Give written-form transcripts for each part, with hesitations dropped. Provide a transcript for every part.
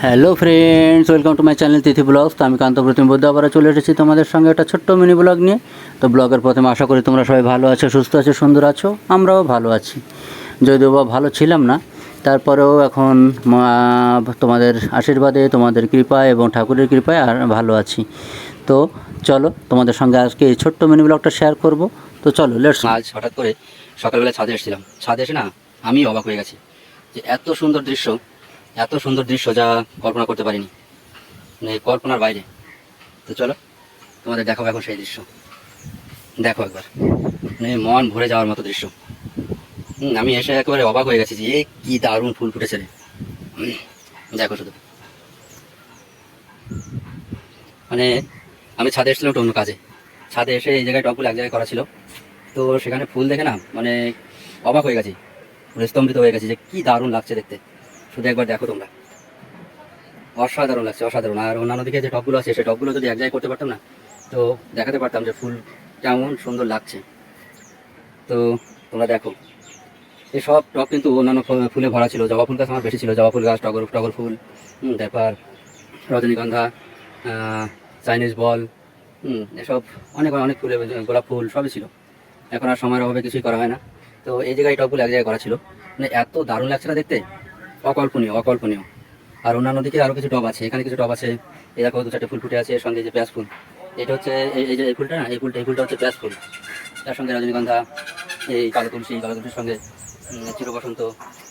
Hello friends, welcome to my channel Tithi blogs. তো আমি কান্ত প্রতিম বুদ্ধ আবার চলে এসেছি তোমাদের সঙ্গে একটা ছোট্ট মিনি ব্লগ নিয়ে। তো ব্লগের প্রথমে আশা করি তোমরা সবাই ভালো আছো, সুস্থ আছো, সুন্দর আছো। আমরাও ভালো আছি, যদিও বা ভালো ছিলাম না, তারপরেও এখন তোমাদের আশীর্বাদে, তোমাদের কৃপায় এবং ঠাকুরের কৃপায় আর ভালো আছি। তো চলো তোমাদের সঙ্গে আজকে এই ছোট্ট মিনি ব্লগটা শেয়ার করব। তো চলো লেটস। আজ হঠাৎ করে সকালবেলা ছাদে এসেছিলাম। ছাদে এসে না আমি অবাক হয়ে গেছি যে এত সুন্দর দৃশ্য যা কল্পনা করতে পারিনি, মানে কল্পনার বাইরে। তো চলো তোমাদের দেখাবো এখন সেই দৃশ্য। দেখো একবার, মানে মন ভরে যাওয়ার মতো দৃশ্য। আমি এসে একেবারে অবাক হয়ে গেছি যে এ কি দারুণ ফুল ফুটেছে রে। দেখো শুধু, মানে আমি ছাদে এসেছিলাম একটু অন্য কাজে। ছাদে এসে এই জায়গায় টবগুলো এক জায়গায় করা ছিল, তো সেখানে ফুল দেখে না মানে অবাক হয়ে গেছি, স্তম্ভিত হয়ে গেছি যে কি দারুণ লাগছে দেখতে। শুধু একবার দেখো তোমরা, অসাধারণ লাগছে, অসাধারণ। আর অন্যান্য দিকে যে টবগুলো আছে সেই টবগুলো যদি এক জায়গায় করতে পারতাম না, তো দেখাতে পারতাম যে ফুল কেমন সুন্দর লাগছে। তো তোমরা দেখো, এই সব টব কিন্তু অন্যান্য ফুলে ভরা ছিল। জবা ফুল গাছ আমার বেশি ছিল, জবা ফুল গাছ, টগর ফুল, তারপর রজনীগন্ধা, চাইনিজ বল, এসব অনেক অনেক ফুলে, গোলাপ ফুল সবই ছিল। এখন আর সময়ের অভাবে কিছুই করা হয় না। তো এই জায়গায় টবগুলো এক জায়গায় করা ছিল, মানে এত দারুণ লাগছে না দেখতে, অকল্পনীয় অকল্পনীয়। আর অন্যান্য দিকে আরও কিছু টব আছে, এখানে কিছু টব আছে। এই দেখো দু চারটে ফুল ফুটে আছে, এর সঙ্গে যে পেঁয়াজ ফুল, এটা হচ্ছে এই যে এই ফুলটা না, এই ফুলটা হচ্ছে পেঁয়াজ ফুল। তার সঙ্গে রজনীগন্ধা, এই কালো তুলসীর সঙ্গে চির বসন্ত,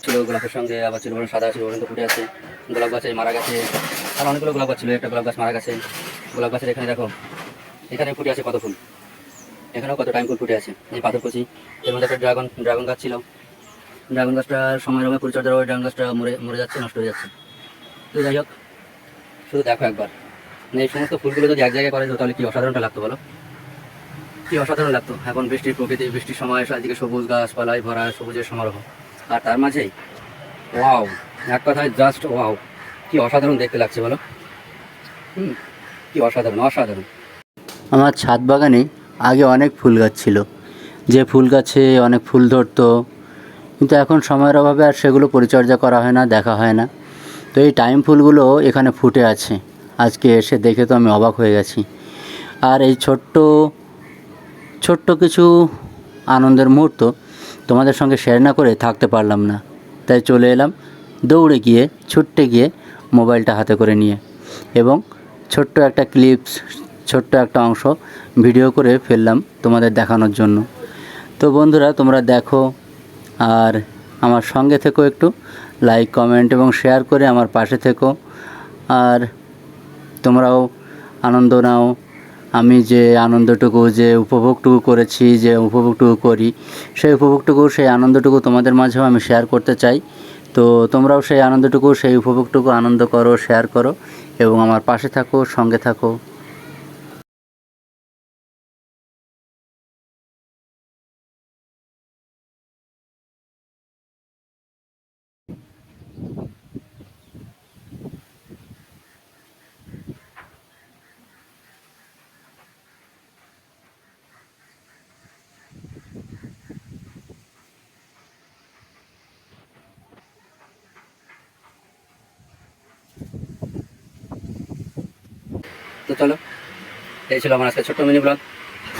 চির গোলাপের সঙ্গে আবার চির সাদা চির বসন্ত ফুটে আছে। গোলাপ গাছে মারা গেছে, আর অনেকগুলো গোলাপ গাছ ছিল, একটা গোলাপ গাছ মারা গেছে। গোলাপ গাছের এখানে দেখো, এখানে ফুটে আছে কত ফুল, এখানেও কত টাইম ফুল ফুটে আছে। এই পাথরকুচি, এর মধ্যে একটা ড্রাগন গাছ ছিল। ড্রাগন গাছটার সময়ের অভাবে পরিচর্যার ওই ড্রাগন গাছটা মরে যাচ্ছে, নষ্ট হয়ে যাচ্ছে। তো যাই হোক, শুধু দেখো একবার, মানে এই সমস্ত ফুলগুলো যদি এক জায়গায় করা যেত তাহলে কি অসাধারণটা লাগতো বলো, কি অসাধারণ লাগতো। এখন বৃষ্টির প্রকৃতি, বৃষ্টির সময় চারিদিকে সবুজ গাছপালায় ভরা, সবুজের সমারোহ, আর তার মাঝেই ওয়াও, এক কথায় জাস্ট ওয়াও, কি অসাধারণ দেখতে লাগছে বলো। কি অসাধারণ অসাধারণ। আমার ছাদ বাগানে আগে অনেক ফুল গাছ ছিল, যে ফুল গাছে অনেক ফুল ধরতো, কিন্তু এখন সময়ের অভাবে আর সেগুলো পরিচর্যা করা হয় না, দেখা হয় না। তো এই টাইম ফুলগুলো এখানে ফুটে আছে, আজকে এসে দেখে তো আমি অবাক হয়ে গেছি। আর এই ছোট্ট ছোট্ট কিছু আনন্দের মুহূর্ত তোমাদের সঙ্গে শেয়ার না করে থাকতে পারলাম না, তাই চলে এলাম দৌড়ে গিয়ে, ছুটতে গিয়ে মোবাইলটা হাতে করে নিয়ে, এবং ছোট্ট একটা ক্লিপস, ছোট্ট একটা অংশ ভিডিও করে ফেললাম তোমাদের দেখানোর জন্য। তো বন্ধুরা, তোমরা দেখো আর আমার সঙ্গে থেকো, একটু লাইক, কমেন্ট এবং শেয়ার করে আমার পাশে থেকো। আর তোমরাও আনন্দ নাও। আমি যে আনন্দটুকু, যে উপভোগটুকু করেছি, যে উপভোগটুকু করি, সেই উপভোগটুকু, সেই আনন্দটুকু তোমাদের মাঝেও আমি শেয়ার করতে চাই। তো তোমরাও সেই আনন্দটুকু, সেই উপভোগটুকু আনন্দ করো, শেয়ার করো এবং আমার পাশে থাকো, সঙ্গে থাকো। তো চলো, এই ছিল আমার আজকে ছোট্ট মিনি ব্লগ।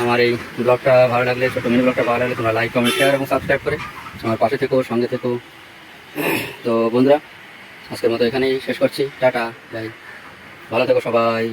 আমার এই ব্লগটা ভালো লাগলে, ছোট্ট মিনি ব্লগটা ভালো লাগলে তোমরা লাইক, কমেন্ট, শেয়ার এবং সাবস্ক্রাইব করে আমার পাশে থেকো, সঙ্গে থেকো। তো বন্ধুরা, আজকের মতো এখানেই শেষ করছি। টাটা, বাই, ভালো থেকো সবাই।